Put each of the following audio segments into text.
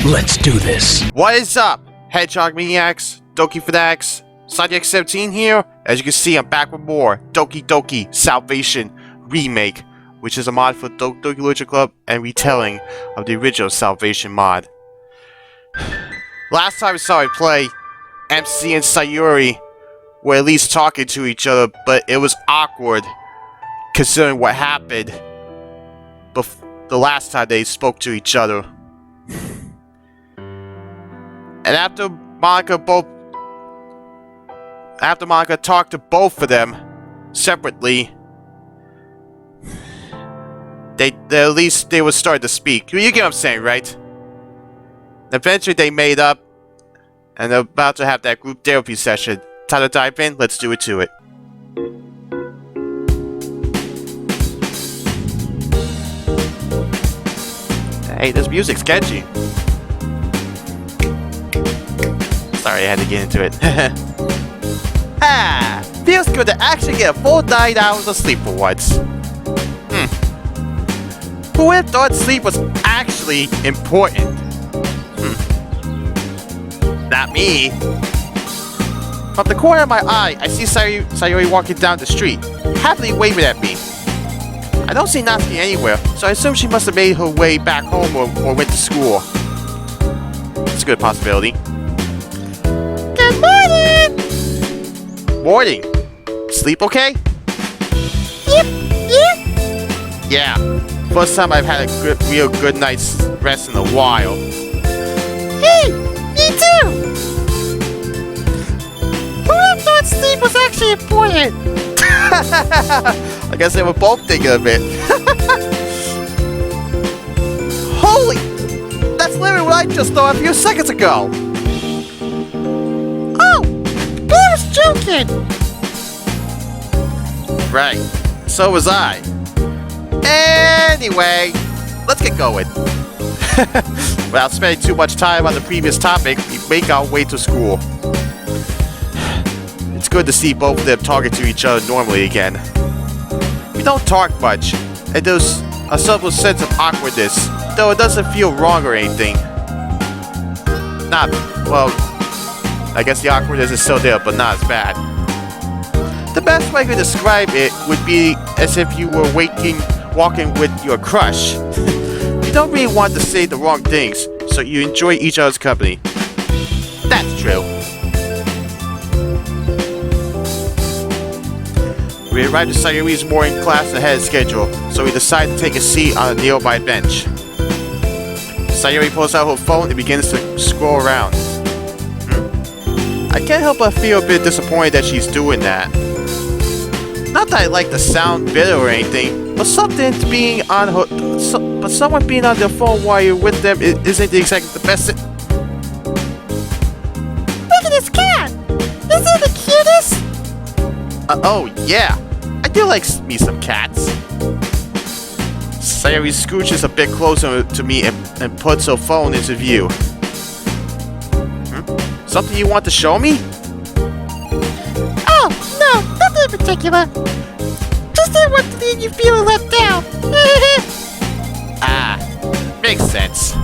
Let's do this. What is up, Hedgehog Maniacs, Doki Fanatics, X17 here. As you can see, I'm back with more Doki Salvation Remake, which is a mod for Doki Literature Club and retelling of the original Salvation mod. Last time I saw it play, MC and Sayori were at least talking to each other, but it was awkward considering what happened the last time they spoke to each other. And after Monica talked to both of them separately, at least they would start to speak. You get what I'm saying, right? Eventually they made up, and they're about to have that group therapy session. Time to dive in, let's do it to it. Hey, this music's catchy. Sorry, I had to get into it. Ah! Feels good to actually get a full 9 hours of sleep for once. Who would have thought sleep was actually important? Not me. From the corner of my eye, I see Sayori walking down the street, happily waving at me. I don't see Natsuki anywhere, so I assume she must have made her way back home or went to school. It's a good possibility. Good morning! Morning. Sleep okay? Yep. Yeah. First time I've had a real good night's rest in a while. Hey! Me too! Who would have thought sleep was actually important? I guess they were both thinking of it. Holy! That's literally what I just thought a few seconds ago! Oh! I was joking! Right. So was I. Anyway, let's get going. Without spending too much time on the previous topic, we make our way to school. It's good to see both of them talking to each other normally again. We don't talk much, and there's a subtle sense of awkwardness, though it doesn't feel wrong or anything. Well, I guess the awkwardness is still there, but not as bad. The best way to describe it would be as if you were walking with your crush. You don't really want to say the wrong things, so you enjoy each other's company. That's true. We arrived at Sayori's morning class ahead of schedule, so we decided to take a seat on a nearby bench. Sayori pulls out her phone and begins to scroll around. I can't help but feel a bit disappointed that she's doing that. Not that I like to sound bitter or anything, but someone being on their phone while you're with them isn't exactly the best. Look at this cat! Isn't it the cutest? Oh yeah, I do like me some cats. Sayori scooches a bit closer to me and puts her phone into view. Something you want to show me? Oh, no, nothing in particular. Just didn't want to leave you feeling let down. Ah, makes sense.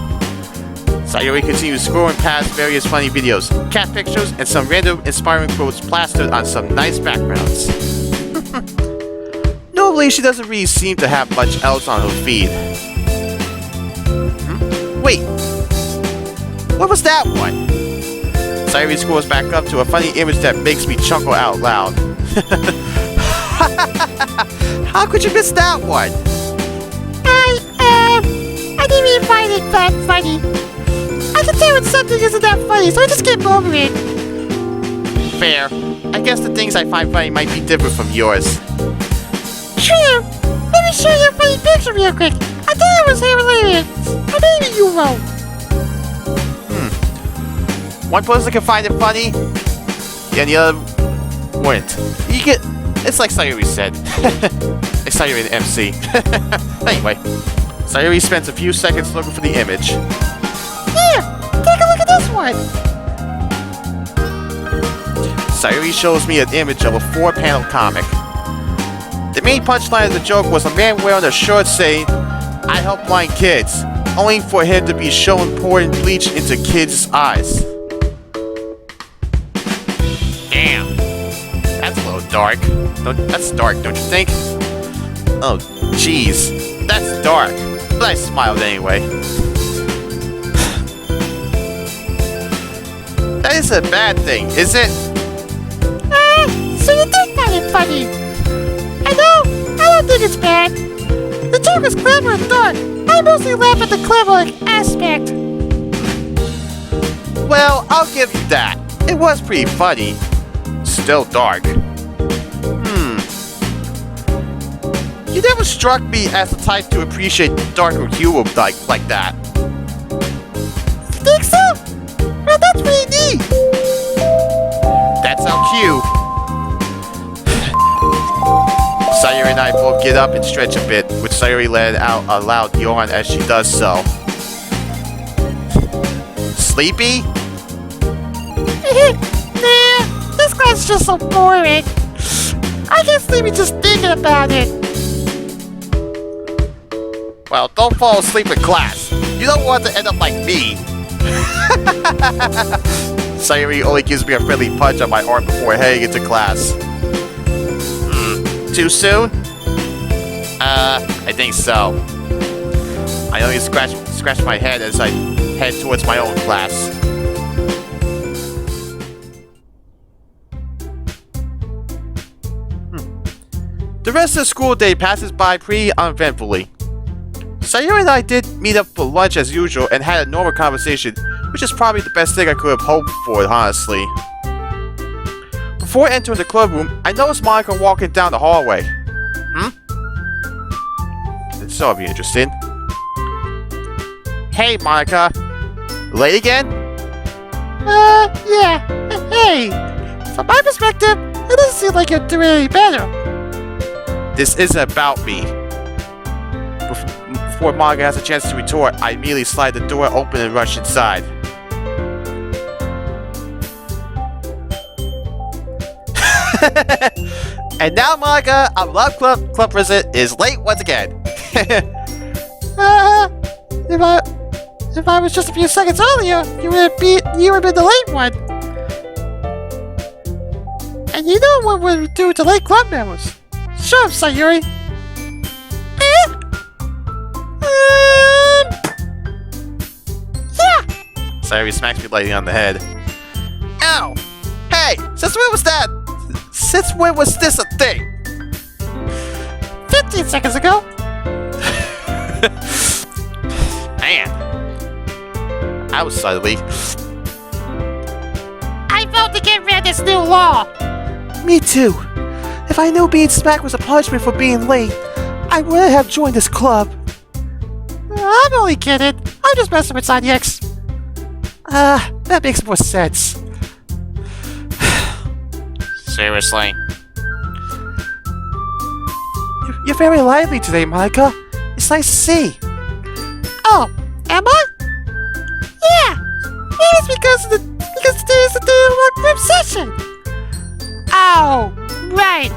Sayori continues scrolling past various funny videos, cat pictures, and some random inspiring quotes plastered on some nice backgrounds. Normally, she doesn't really seem to have much else on her feed. Wait, what was that one? Sayori scrolls back up to a funny image that makes me chuckle out loud. How could you miss that one? I didn't really find it that funny. I can tell when something isn't that funny, so I just get over it. Fair. I guess the things I find funny might be different from yours. True. Let me show you a funny picture real quick. I thought it was hilarious. Or maybe you won't. One person can find it funny, and the other wouldn't. It's like Sayori said. It's Sayori the MC. Anyway, Sayori spends a few seconds looking for the image. Here, take a look at this one. Sayori shows me an image of a 4-panel comic. The main punchline of the joke was a man wearing a shirt saying, "I help blind kids." only for him to be showing pouring bleach into kids' eyes. Damn. That's a little dark. That's dark, don't you think? Oh, jeez. That's dark. But I smiled anyway. That isn't a bad thing, is it? So you did find it funny. I don't think it's bad. The joke is clever and dark. I mostly laugh at the clever aspect. Well, I'll give you that. It was pretty funny. Still dark. You never struck me as the type to appreciate darker humor like that. Think so? Well, that's pretty neat. That's our cue. Sayori and I both get up and stretch a bit, with Sayori letting out a loud yawn as she does so. Sleepy? Nah, this class is just so boring. I get sleepy just thinking about it. Well, don't fall asleep in class. You don't want to end up like me. Sayori only gives me a friendly punch on my arm before heading into class. Too soon? I think so. I only scratch my head as I head towards my own class. The rest of the school day passes by pretty uneventfully. Sayori and I did meet up for lunch as usual and had a normal conversation, which is probably the best thing I could have hoped for, honestly. Before entering the club room, I noticed Monica walking down the hallway. This ought to be interesting. Hey, Monica. Late again? Yeah. Hey, from my perspective, it doesn't seem like you're doing any better. This isn't about me. Before Monica has a chance to retort, I immediately slide the door open and rush inside. And now Monica, our love club president, is late once again. If I was just a few seconds earlier, you would have been the late one. And you know what we would do to late club members? Shut up, Sayori. Yeah. Sayori smacks me lightly on the head. Ow! Hey, since when was that? Since when was this a thing? 15 seconds ago. Man. I was suddenly. I vote to get rid of this new law. Me too. If I knew being smacked was a punishment for being late, I wouldn't have joined this club. I'm only kidding. I'm just messing with Side X. That makes more sense. Seriously? You're very lively today, Monica. It's nice to see. Oh, am I? Yeah. Maybe it's because today is the day of our group session. Oh, right.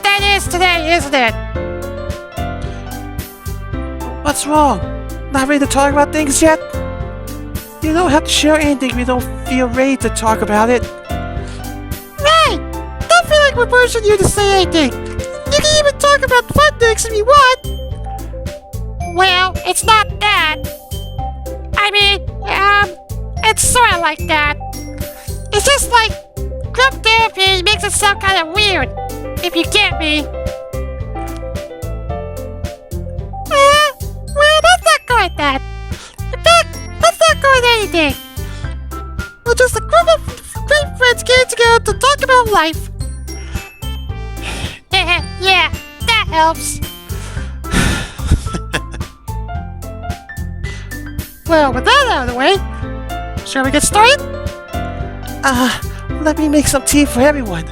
That is today, isn't it? What's wrong? Not ready to talk about things yet? You don't have to share anything if you don't feel ready to talk about it. Right. Don't feel like we're pushing you to say anything. You can even talk about fun things if you want. Well, it's not that. I mean, it's sort of like that. It's just like group therapy makes it sound kind of weird, if you get me. Well, let's not go at that. In fact, let's not go at anything. We're just a group of great friends getting together to talk about life. Yeah, that helps. Well, with that out of the way, shall we get started? Let me make some tea for everyone.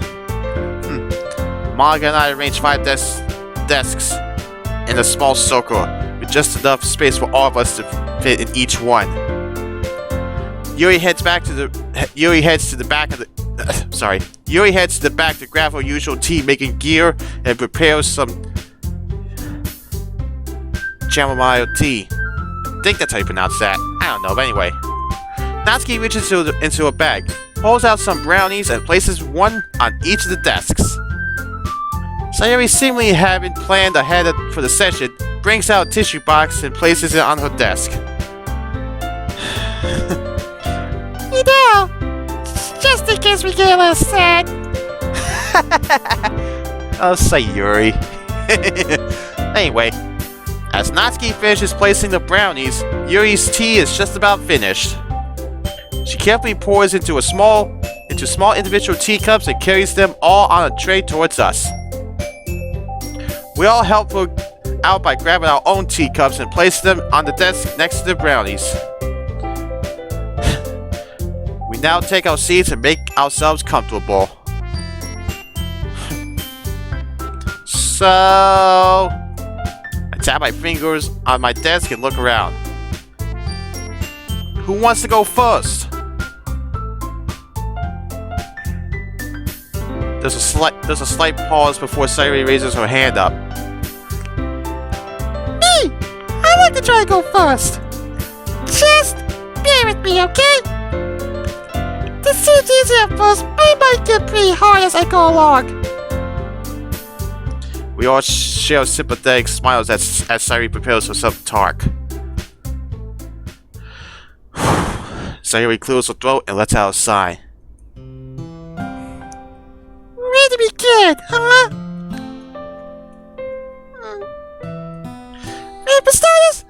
Monica and I arranged 5 desks in a small circle, with just enough space for all of us to fit in each one. Yuri heads to the back to grab her usual tea making gear and prepare some chamomile tea. think that's how you pronounce that. I don't know, but anyway. Natsuki reaches into a bag, pulls out some brownies, and places one on each of the desks. Sayori, seemingly having planned ahead for the session, brings out a tissue box and places it on her desk. You know, just in case we get a little sad. Oh, Sayori. Anyway, as Natsuki finishes placing the brownies, Yuri's tea is just about finished. She carefully pours into small individual teacups and carries them all on a tray towards us. We all help her out by grabbing our own teacups and place them on the desk next to the brownies. We now take our seats and make ourselves comfortable. So, I tap my fingers on my desk and look around. Who wants to go first? There's a slight pause before Sayori raises her hand up. Me! I'd like to try to go first. Just bear with me, okay? This seems easy at first, but it might get pretty hard as I go along. We all share sympathetic smiles as Sayori prepares herself to talk. Sayori clears her throat and lets out a sigh. Ready to begin, huh? For starters,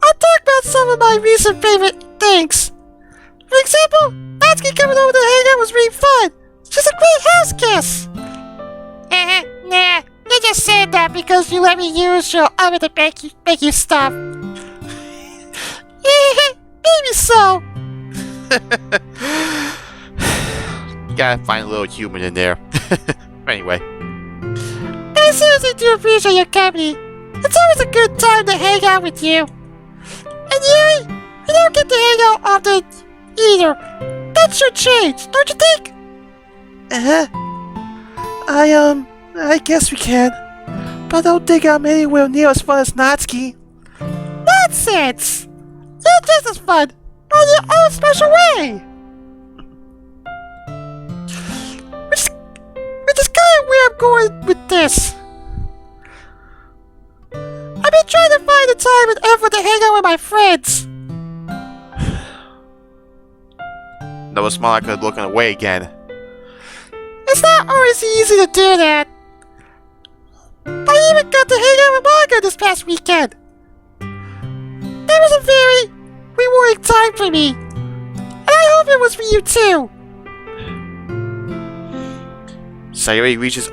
I'll talk about some of my recent favorite things. For example, Natsuki coming over to hang out was really fun. She's a great house guest. Nah, you just said that because you let me use your oven to make you stuff. Maybe so. You gotta find a little humor in there. Anyway. I seriously do appreciate your company. It's always a good time to hang out with you. And Yuri, you don't get to hang out often either. That should change, don't you think? I guess we can. But I don't think I'm anywhere near as fun as Natsuki. Nonsense! You're just as fun, but in your own special way. Which is kind of where I'm going with this. I've been trying to find the time and effort to hang out with my friends. Noah smiled like looking away again. It's not always easy to do that. I even got to hang out with Monica this past weekend. That was a very rewarding time for me. And I hope it was for you too. Sayori reaches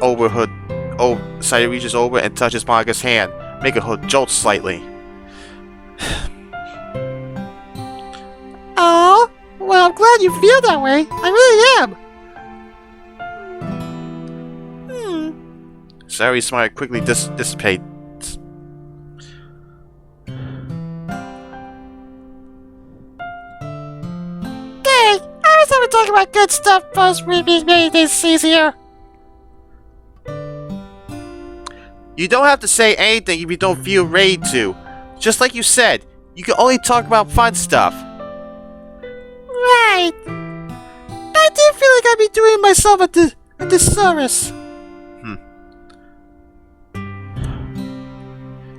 over and touches Monika's hand, making her jolt slightly. Oh, well, I'm glad you feel that way. I really am. Sayori's smile quickly dissipates. Hey, I was never talking about good stuff first we made this easier. You don't have to say anything if you don't feel ready to. Just like you said, you can only talk about fun stuff. Right. I do feel like I'd be doing myself a disservice.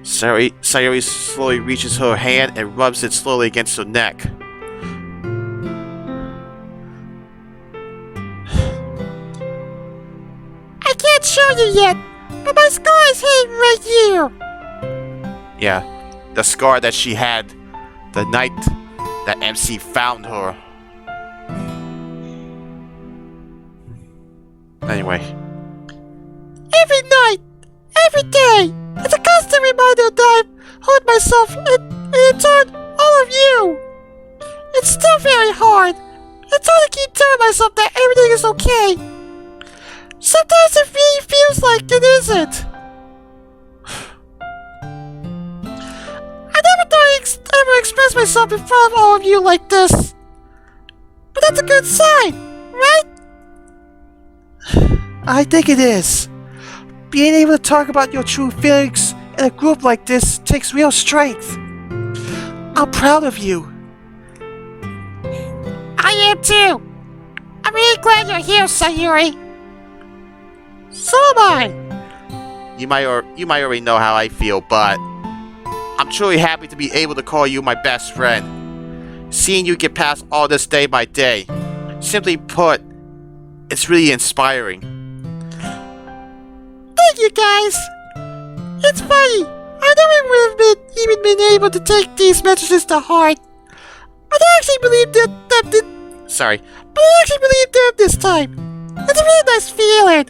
Sayori slowly reaches her hand and rubs it slowly against her neck. I can't show you yet, but my scar is hidden right here. Yeah, the scar that she had the night that MC found her. Anyway. Every night, every day, it's a constant reminder that I hurt myself and in turn, all of you. It's still very hard. It's hard to keep telling myself that everything is okay. Sometimes it really feels like it isn't. I never thought I'd ever express myself in front of all of you like this. But that's a good sign, right? I think it is. Being able to talk about your true feelings in a group like this takes real strength. I'm proud of you. I am too. I'm really glad you're here, Sayori. So am I. You might already know how I feel, but I'm truly happy to be able to call you my best friend. Seeing you get past all this day by day, simply put, it's really inspiring. Thank you, guys. It's funny. I never would have even been able to take these messages to heart. But I actually believed them. Sorry. But I actually believed them this time. It's a really nice feeling.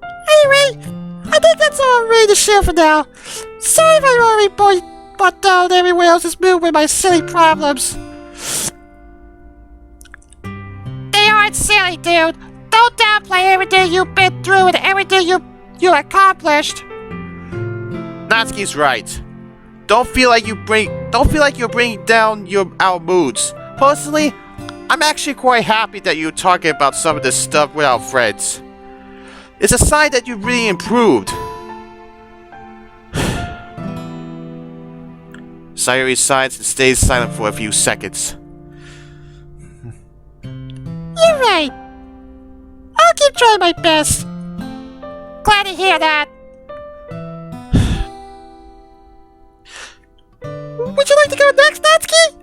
Anyway, I think that's all I'm ready to share for now. Sorry if I already brought down everyone else's mood with my silly problems. They aren't silly, dude. Don't downplay everything you've been through and everything you accomplished. Natsuki's right. Don't feel like you're bringing down our moods. Personally, I'm actually quite happy that you're talking about some of this stuff with our friends. It's a sign that you really improved. Sayori sighs and stays silent for a few seconds. You're right. I'll keep trying my best. Glad to hear that. Would you like to go next, Natsuki?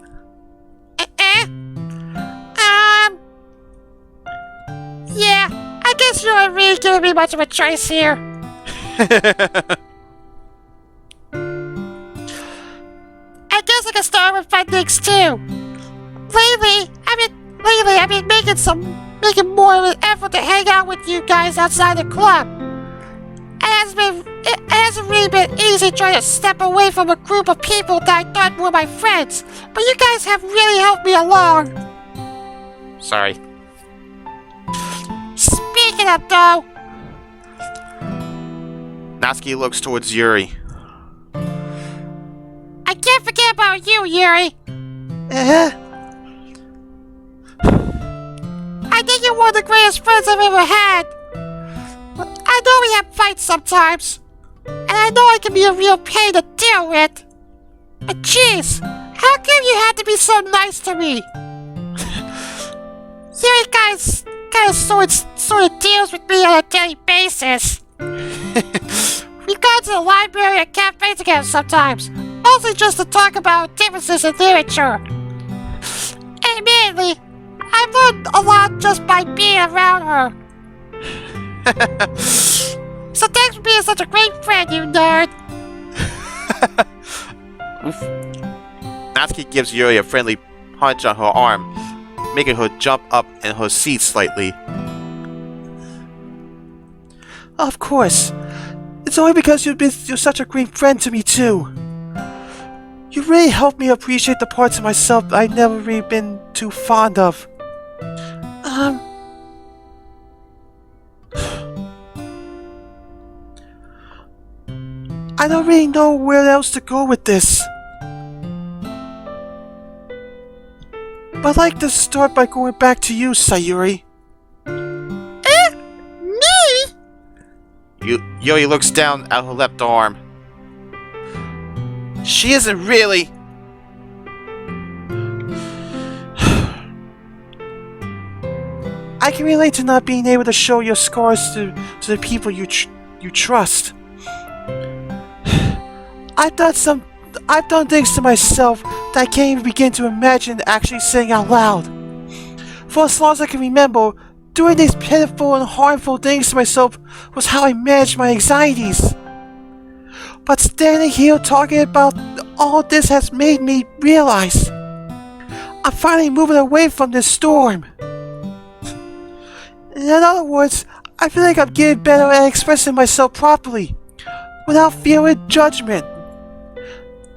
Yeah, I guess you aren't really giving me much of a choice here. I guess I can start with fun things too. Lately, I've been making more of an effort to hang out with you guys outside the club. It hasn't really been easy trying to step away from a group of people that I thought were my friends, but you guys have really helped me along. Sorry. Speaking of though, Natsuki looks towards Yuri. I can't forget about you, Yuri. I think you're one of the greatest friends I've ever had. I know we have fights sometimes, and I know I can be a real pain to deal with. But jeez, how come you had to be so nice to me? Yuri guys sort of deals with me on a daily basis. We go to the library and cafes together sometimes, mostly just to talk about differences in literature. Admittedly, I've learned a lot just by being around her. So thanks for being such a great friend, you nerd. Natsuki gives Yuri a friendly punch on her arm, making her jump up in her seat slightly. Of course. It's only because you're such a great friend to me too. You really helped me appreciate the parts of myself that I've never really been too fond of. I don't really know where else to go with this. But I'd like to start by going back to you, Sayori. Me? Yuri looks down at her left arm. She isn't really... I can relate to not being able to show your scars to the people you trust. I've done things to myself that I can't even begin to imagine actually saying out loud. For as long as I can remember, doing these pitiful and harmful things to myself was how I managed my anxieties. But standing here talking about all this has made me realize I'm finally moving away from this storm. In other words, I feel like I'm getting better at expressing myself properly, without fearing judgment.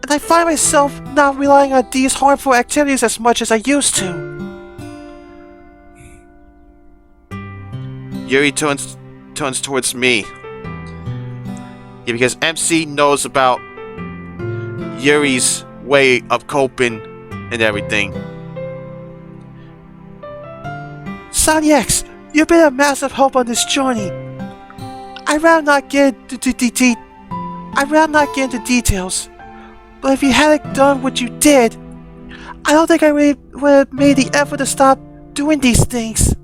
And I find myself not relying on these harmful activities as much as I used to. Yuri turns towards me. Yeah, because MC knows about Yuri's way of coping and everything. Sanyex, you've been a massive help on this journey. I'd rather not get into details, but if you hadn't done what you did, I don't think I would have made the effort to stop doing these things.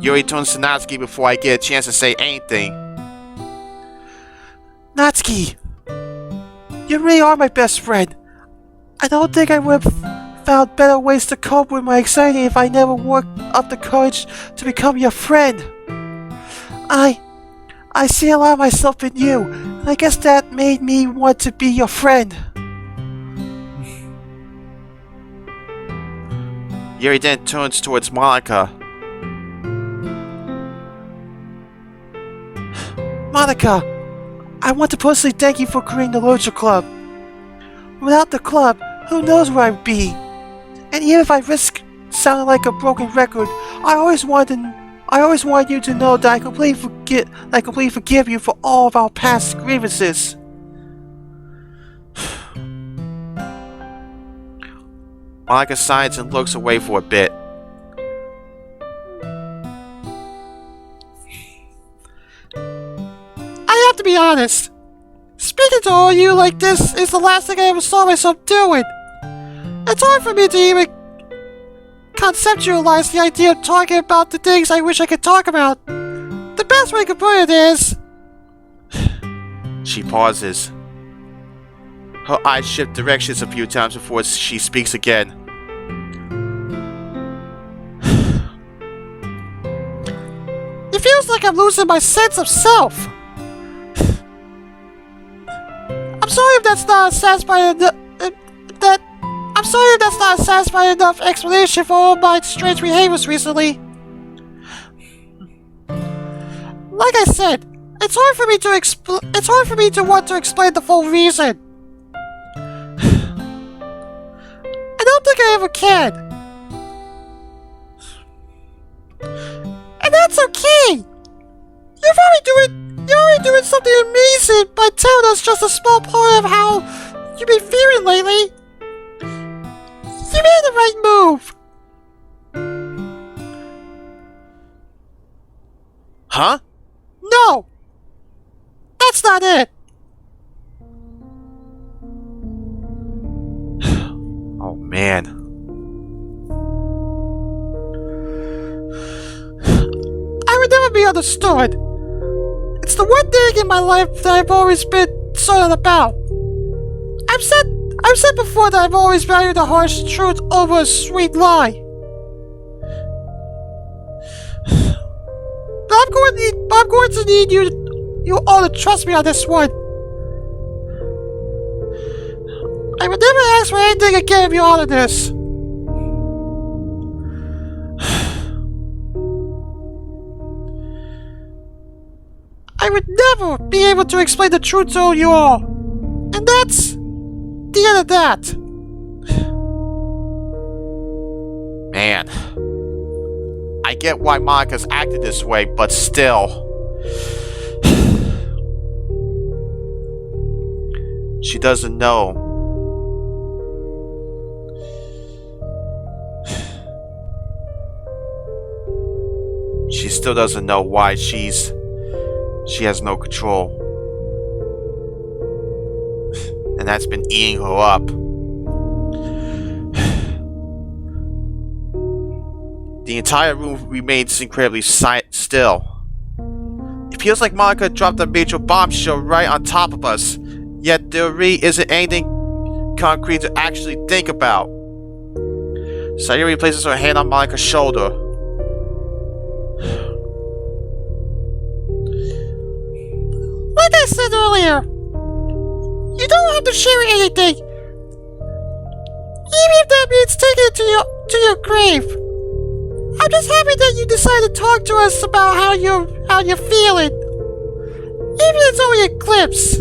Yuri turns to Natsuki before I get a chance to say anything. Natsuki, you really are my best friend. I don't think I would have found better ways to cope with my anxiety if I never worked up the courage to become your friend. I see a lot of myself in you, and I guess that made me want to be your friend. Yuri then turns towards Monica. Monica, I want to personally thank you for creating the Literature Club. Without the club, who knows where I'd be? And even if I risk sounding like a broken record, I always want you to know that I completely forgive you for all of our past grievances. Monica sighs and looks away for a bit. I have to be honest. Speaking to all you like this is the last thing I ever saw myself doing. It's hard for me to even conceptualize the idea of talking about the things I wish I could talk about. The best way to put it is... She pauses. Her eyes shift directions a few times before she speaks again. It feels like I'm losing my sense of self. I'm sorry if that's not a satisfying enough explanation for all my strange behaviors recently. Like I said, it's hard for me to want to explain the full reason. I don't think I ever can. And that's okay. You're already doing something amazing by telling us just a small part of how you've been feeling lately. You made the right move. Huh? No. That's not it. Oh man. I would never be understood. It's the one thing in my life that I've always been certain about. I've said before that I've always valued the harsh truth over a sweet lie. But I'm going to need you all to trust me on this one. I would never ask for anything again of your honest. I would never be able to explain the truth to you all. And that's the end of that. Man. I get why Monica's acted this way, but still. She doesn't know. She still doesn't know why she has no control. And that's been eating her up. The entire room remains incredibly still. It feels like Monica dropped a major bombshell right on top of us, yet there really isn't anything concrete to actually think about. Sayori places her hand on Monica's shoulder. Like I said earlier, you don't have to share anything, even if that means taking it to your grave. I'm just happy that you decided to talk to us about how you're feeling, even if it's only a glimpse.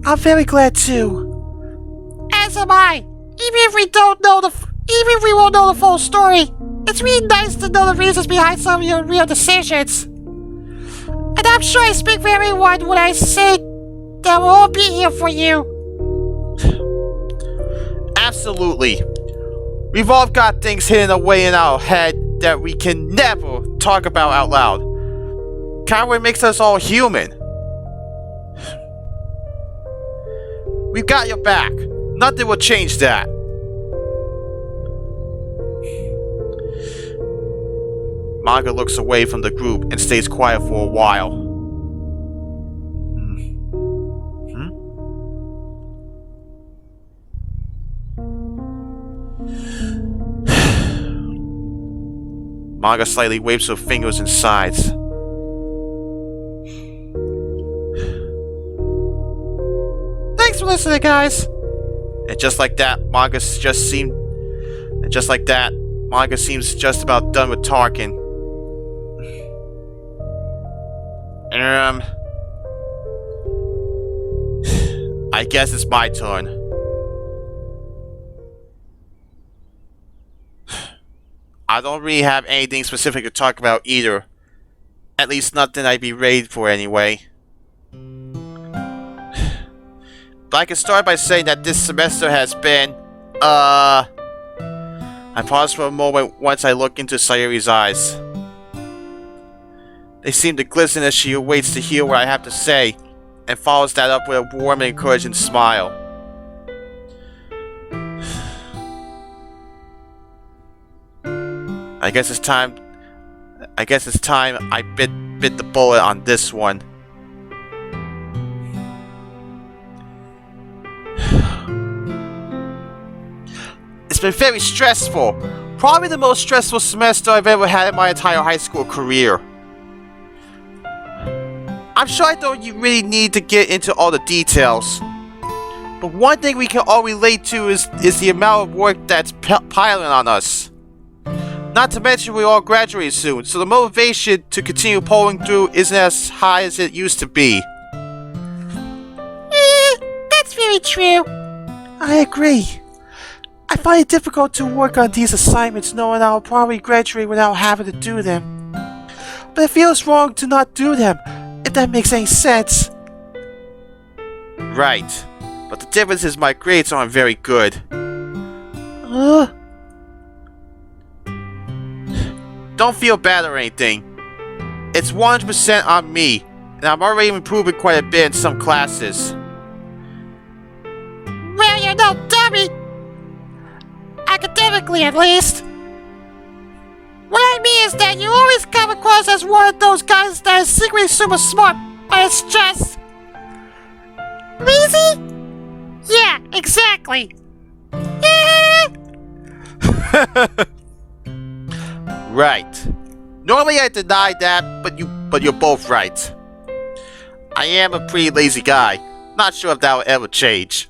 I'm very glad too. As am I. Even if we won't know the full story, it's really nice to know the reasons behind some of your real decisions. And I'm sure I speak for everyone when I say that we'll all be here for you. Absolutely. We've all got things hidden away in our head that we can never talk about out loud. Cowboy makes us all human. We've got your back. Nothing will change that. Manga looks away from the group and stays quiet for a while. Manga slightly waves her fingers and sighs. Thanks for listening, guys. And just like that, Manga seems just about done with talking. I guess it's my turn. I don't really have anything specific to talk about either. At least nothing I'd be ready for anyway. But I can start by saying that this semester has been, I pause for a moment once I look into Sayori's eyes. They seem to glisten as she awaits to hear what I have to say, and follows that up with a warm and encouraging smile. I guess it's time I bit the bullet on this one. It's been very stressful. Probably the most stressful semester I've ever had in my entire high school career. I'm sure I don't really need to get into all the details. But one thing we can all relate to is the amount of work that's piling on us. Not to mention we all graduate soon, so the motivation to continue pulling through isn't as high as it used to be. That's very true. I agree. I find it difficult to work on these assignments knowing I'll probably graduate without having to do them. But it feels wrong to not do them, if that makes any sense. Right. But the difference is my grades aren't very good. Don't feel bad or anything. It's 100% on me, and I'm already improving quite a bit in some classes. Well, you're no dummy. Academically, at least. What I mean is that you always come across as one of those guys that is secretly super smart, but it's just... lazy? Yeah, exactly. Right. Normally I deny that, but you're both right. I am a pretty lazy guy. Not sure if that will ever change.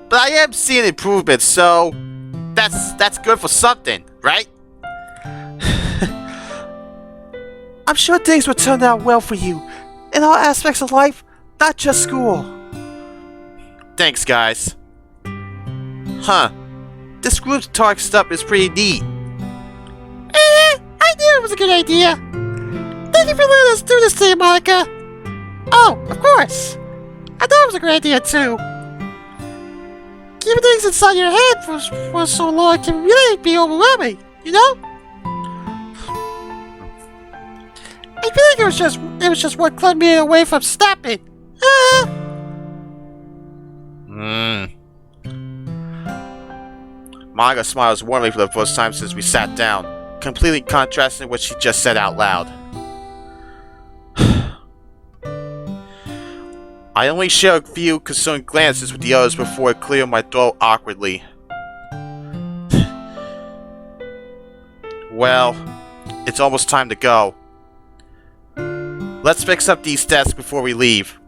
But I am seeing improvements, so that's good for something, right? I'm sure things will turn out well for you, in all aspects of life, not just school. Thanks, guys. Huh. This group talk stuff is pretty neat. I knew it was a good idea. Thank you for letting us do this to you, Monica. Oh, of course. I thought it was a great idea, too. Keeping things inside your head for so long can really be overwhelming, you know? I feel like it was just what clung me away from snapping. Manga smiles warmly for the first time since we sat down, completely contrasting what she just said out loud. I only share a few concerned glances with the others before I clear my throat awkwardly. Well, it's almost time to go. Let's fix up these desks before we leave.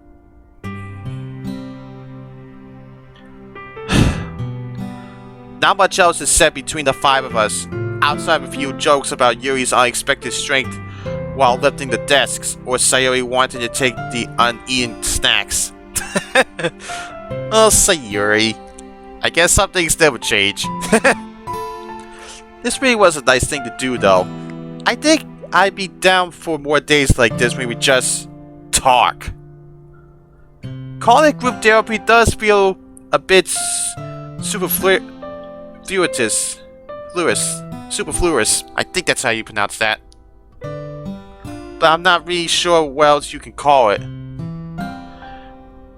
Not much else is said between the five of us, outside of a few jokes about Yuri's unexpected strength while lifting the desks, or Sayori wanting to take the uneaten snacks. Oh, Sayori. I guess some things never change. This really was a nice thing to do, though. I think I'd be down for more days like this when we just talk. Calling it group therapy does feel a bit superfluous. I think that's how you pronounce that. but I'm not really sure what else you can call it.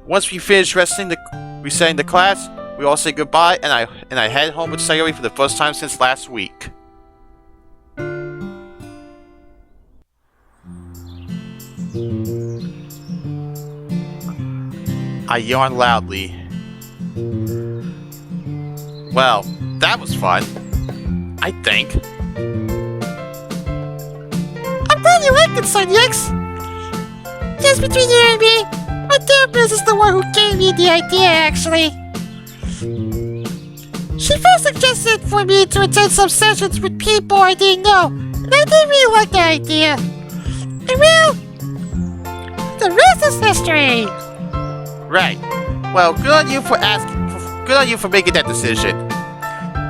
Once we finish resetting the class, we all say goodbye, and I head home with Sayori for the first time since last week. I yawn loudly. Well, that was fun. I think. I'm glad you liked it, Son X. Just between you and me, my therapist is the one who gave me the idea, actually. She first suggested for me to attend some sessions with people I didn't know, and I didn't really like the idea. And well, the rest is history. Right. Well, good on you for asking. Good on you for making that decision.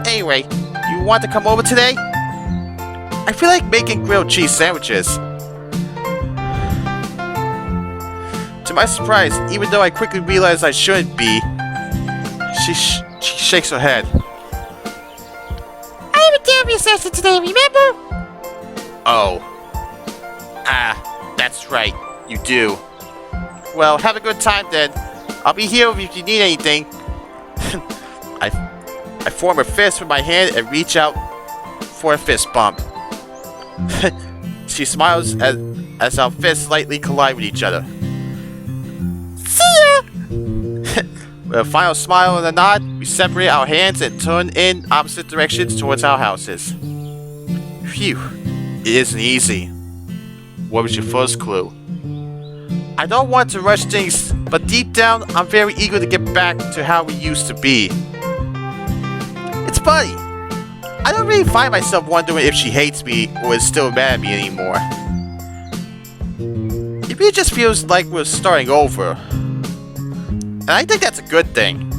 Anyway, you want to come over today? I feel like making grilled cheese sandwiches. To my surprise, even though I quickly realized I shouldn't be, she shakes her head. I have a therapy session today, remember? Oh. Ah, that's right. You do. Well, have a good time then. I'll be here if you need anything. I form a fist with my hand and reach out for a fist bump. She smiles as our fists slightly collide with each other. See ya! With a final smile and a nod, we separate our hands and turn in opposite directions towards our houses. Phew, it isn't easy. What was your first clue? I don't want to rush things, but deep down, I'm very eager to get back to how we used to be. It's funny. I don't really find myself wondering if she hates me or is still mad at me anymore. It really just feels like we're starting over. And I think that's a good thing.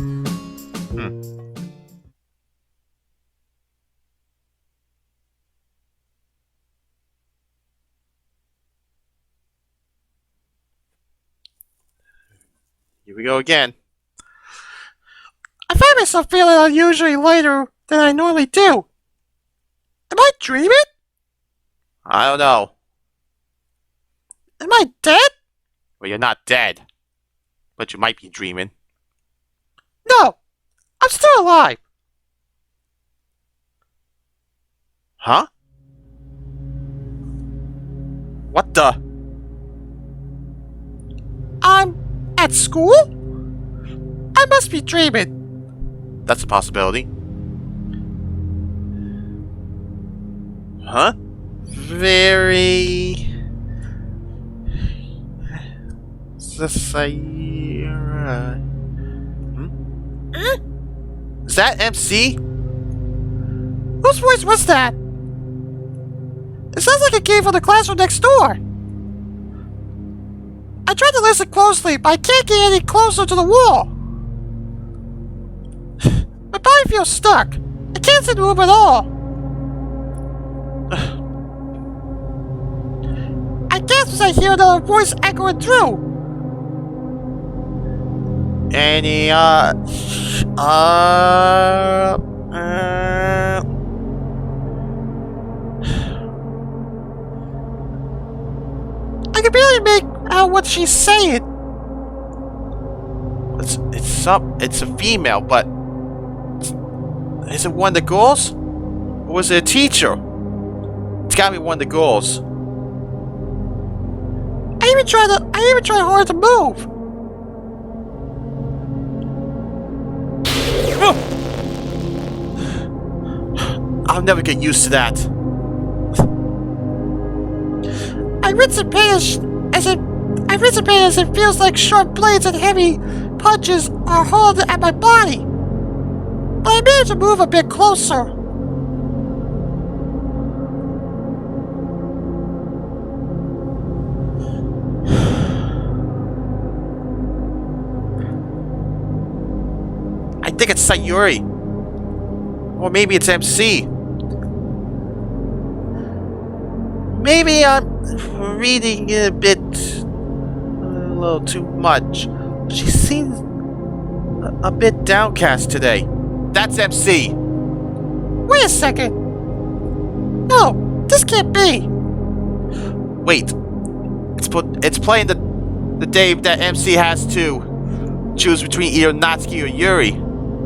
Here we go again. I find myself feeling unusually lighter than I normally do. Am I dreaming? I don't know. Am I dead? Well, you're not dead. But you might be dreaming. No, I'm still alive. Huh? What the? I'm at school? I must be dreaming. That's a possibility. Huh? Very... Sayori. Is that MC? Whose voice was that? It sounds like it came from the classroom next door. I tried to listen closely, but I can't get any closer to the wall. My body feels stuck. I can't seem to move at all. I guess as I hear another voice echoing through. Any, I can barely make out what she's saying. It's a female, but is it one of the girls? Or was it a teacher? It's gotta be one of the girls. I even tried hard to move. I'll never get used to that. I rinse and pain as it feels like sharp blades and heavy punches are hurled at my body. But I managed to move a bit closer. I think it's Sayori. Or maybe it's MC. Maybe I'm reading it a little too much. She seems a bit downcast today. That's MC. Wait a second. No, this can't be. Wait, It's playing the day that MC has to choose between either Natsuki or Yuri,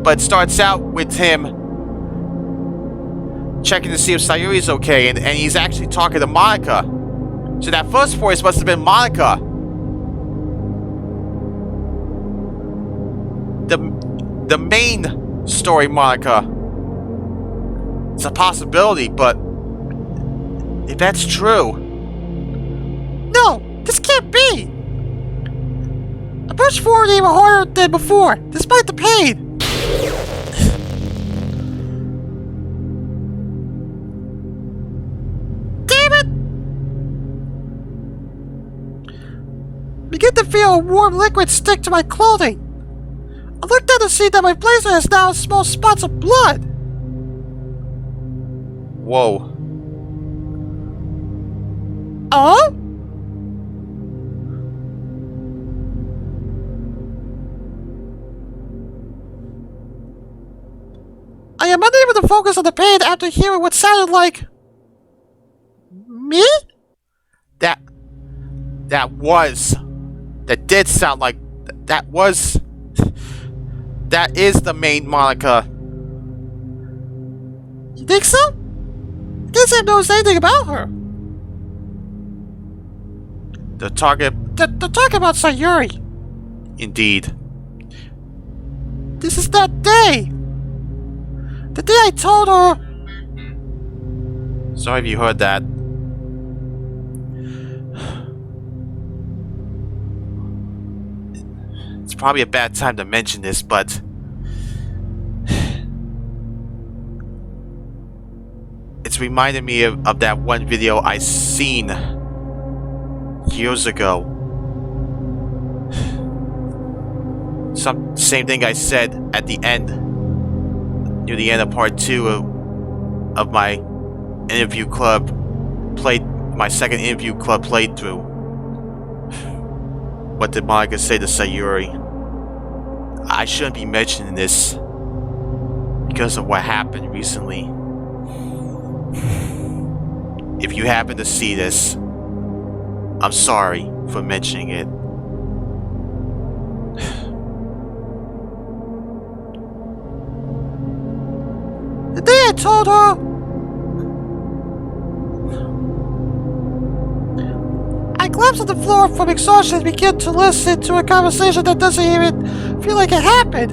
but it starts out with him checking to see if Sayori's okay, and he's actually talking to Monica. So that first voice must have been Monica. The main story Monica. It's a possibility, but if that's true... No, this can't be! I pushed forward even harder than before, despite the pain. Damn it! I begin to feel a warm liquid stick to my clothing. I looked down to see that my blazer has now small spots of blood. Whoa. Oh? I am unable to focus on the pain after hearing what sounded like... me? That did sound like... That is the main Monica. You think so? I guess I knows anything about her. The target... They're talking about Sayori. Indeed. This is that day. The day I told her... Sorry if you heard that. It's probably a bad time to mention this, but... It's reminded me of that one video I seen years ago. Same thing I said at the end, near the end of part 2 of my interview club my second interview club playthrough. What did Monica say to Sayori? I shouldn't be mentioning this because of what happened recently. If you happen to see this, I'm sorry for mentioning it. The day I told her... I collapsed on the floor from exhaustion and began to listen to a conversation that doesn't even feel like it happened.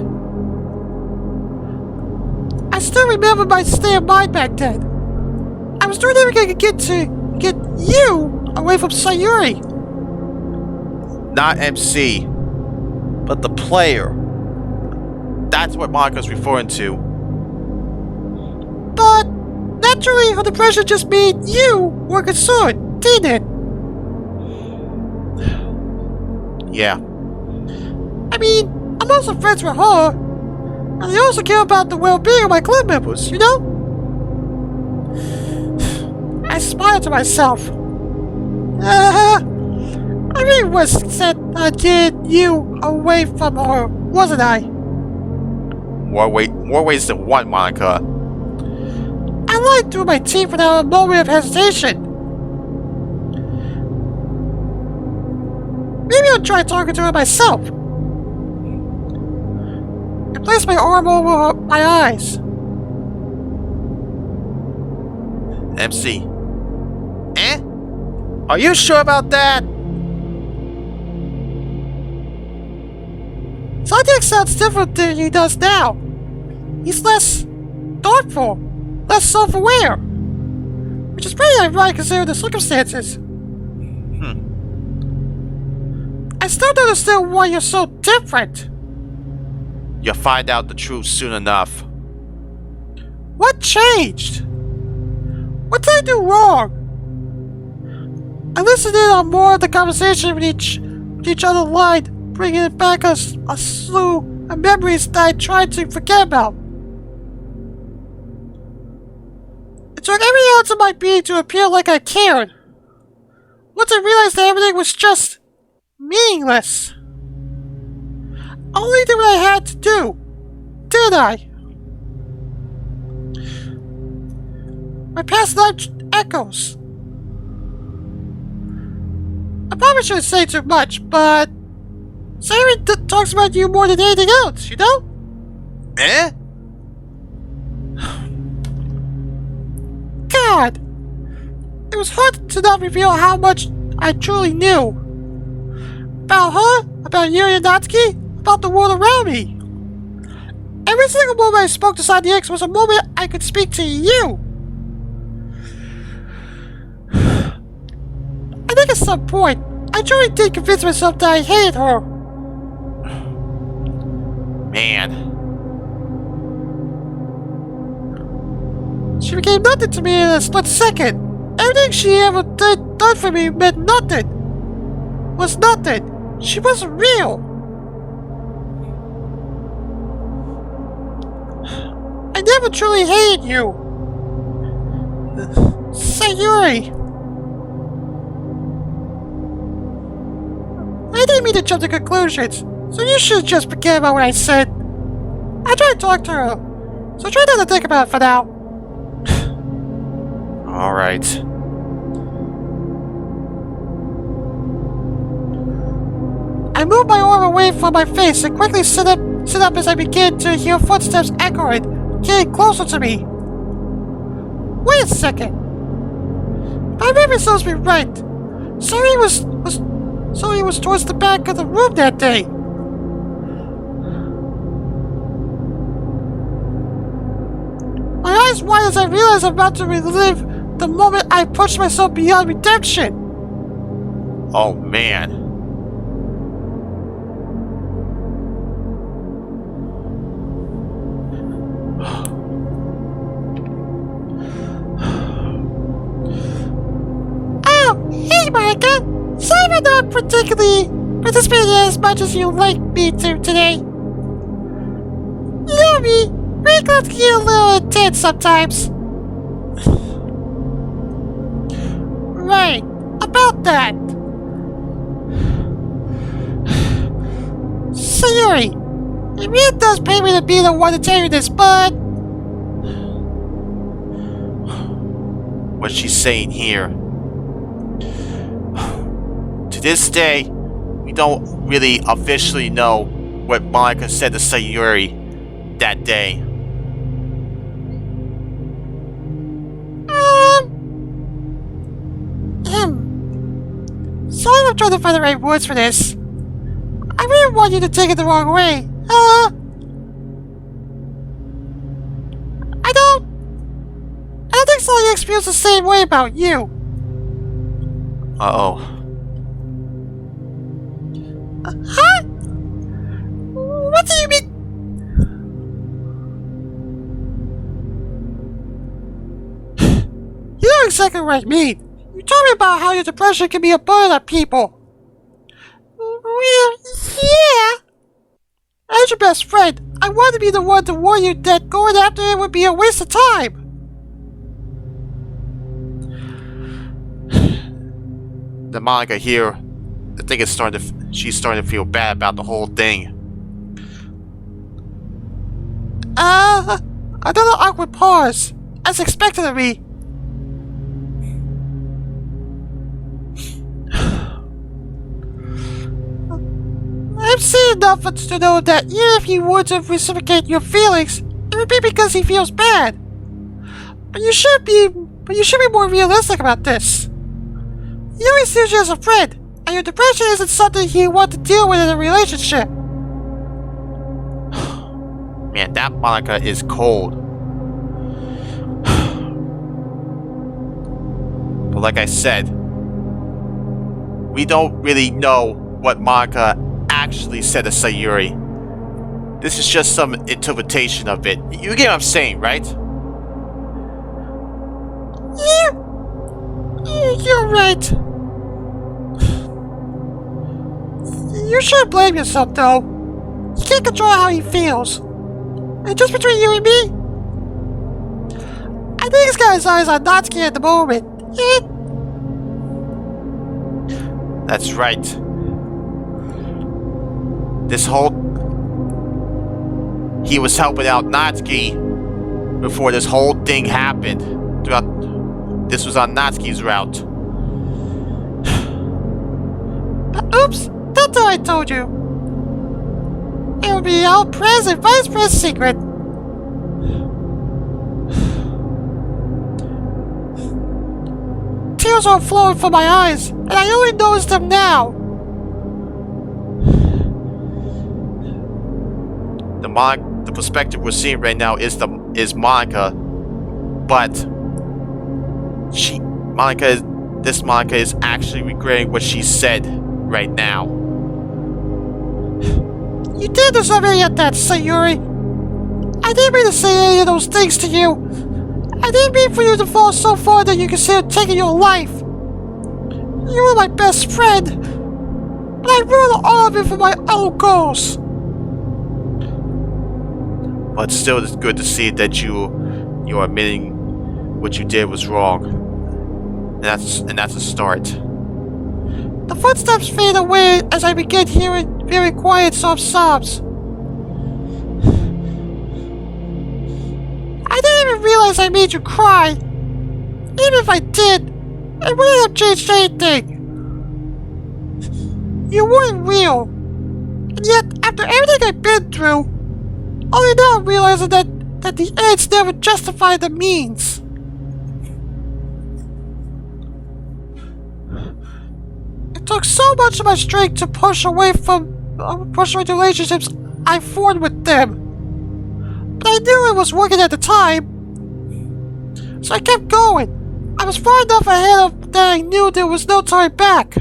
I still remember my state of mind back then. I was doing everything I could to get you away from Sayori. Not MC, but the player. That's what Monica's referring to. But naturally, her depression just made you more concerned, didn't it? Yeah. I mean, I'm also friends with her, and I also care about the well-being of my club members, you know? I smiled to myself. I really was set on getting you away from her, wasn't I? More ways than one, Monica. I lied through my teeth without a moment of hesitation. Maybe I'll try talking to her myself. I placed my arm over my eyes. MC. Eh? Are you sure about that? Santiago sounds different than he does now. He's less thoughtful, less self-aware. Which is pretty ironic considering the circumstances. I still don't understand why you're so different. You'll find out the truth soon enough. What changed? What did I do wrong? I listened in on more of the conversation with each other line, bringing back a slew of memories that I tried to forget about. It took every ounce of my being to appear like I cared. Once I realized that everything was just meaningless. I only did what I had to do, didn't I? My past life echoes. I probably shouldn't say too much, but Sayori talks about you more than anything else, you know? Eh? God! It was hard to not reveal how much I truly knew. About her, about Yuri and Natsuki, about the world around me. Every single moment I spoke to Side X was a moment I could speak to you. I think at some point, I truly did convince myself that I hated her. Man. She became nothing to me in a split second. Everything she ever done for me meant nothing. Was nothing. She wasn't real. I never truly hated you. Sayori. I didn't mean to jump to conclusions, so you should just forget about what I said. I tried to talk to her, so try not to think about it for now. Alright. I moved my arm away from my face and quickly sit up as I began to hear footsteps echoing, getting closer to me. Wait a second. My memory serves me right. Sayori was towards the back of the room that day. My eyes wide as I realized I'm about to relive the moment I pushed myself beyond redemption. Oh man. Oh, hey Monica! Sorry for not particularly participating as much as you'd like me to today. You know me, Rick lets get a little intense sometimes. Right, about that. Sayori, it really does pay me to be the one to tell you this, but What's she saying here? To this day, we don't really officially know what Monica said to Sayori that day. Sorry I'm trying to find the right words for this. I really want you to take it the wrong way. I don't think Sally X feels the same way about you. Uh-oh. Huh? What do you mean? You know exactly what I mean. You told me about how your depression can be a burden on people. Well, yeah. As your best friend, I want to be the one to warn you that going after it would be a waste of time. The Monica here, I think she's starting to feel bad about the whole thing. Another awkward pause, as expected of me. I've seen enough to know that even if he were to reciprocate your feelings, it would be because he feels bad. But you should be more realistic about this. He always sees you as a friend, and your depression isn't something he wants to deal with in a relationship. Man, that Monica is cold. But like I said, we don't really know what Monica actually said to Sayori. This is just some interpretation of it. You get what I'm saying, right? Yeah, you're right. You shouldn't blame yourself, though. You can't control how he feels. And just between you and me, I think he's got his eyes on Natsuki at the moment. That's right. He was helping out Natsuki before this whole thing happened. This was on Natsuki's route. Oops, that's what I told you. It would be our present vice president secret. Tears are flowing from my eyes, and I only notice them now. The perspective we're seeing right now is Monica, but this Monica is actually regretting what she said right now. You did deserve any of that, Sayori. I didn't mean to say any of those things to you. I didn't mean for you to fall so far that you consider taking your life. You were my best friend, but I ruined all of it for my own goals. But still, it's good to see that you're admitting what you did was wrong, and that's a start. The footsteps fade away as I begin hearing very quiet soft sobs. I didn't even realize I made you cry. Even if I did, it wouldn't have changed anything. You weren't real. And yet, after everything I've been through, only now I'm realizing that the ends never justify the means. It took so much of my strength to push away the relationships I formed with them. But I knew it was working at the time. So I kept going. I was far enough ahead of that I knew there was no time back.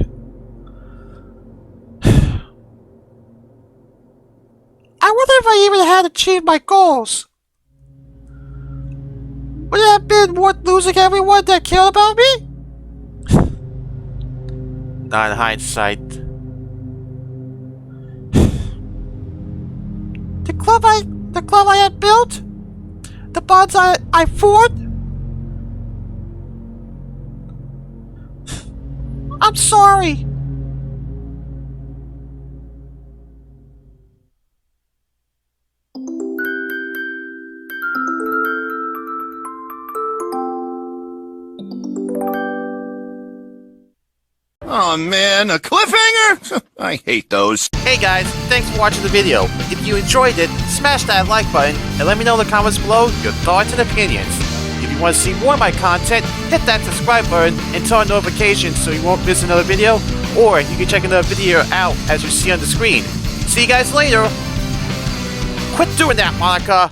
I wonder if I even had achieved my goals. Would it have been worth losing everyone that cared about me? Not in hindsight. The club I had built? The bonds I formed? I'm sorry. Oh man, a cliffhanger? I hate those. Hey guys, thanks for watching the video. If you enjoyed it, smash that like button and let me know in the comments below your thoughts and opinions. If you want to see more of my content, hit that subscribe button and turn on notifications so you won't miss another video, or you can check another video out as you see on the screen. See you guys later. Quit doing that, Monica.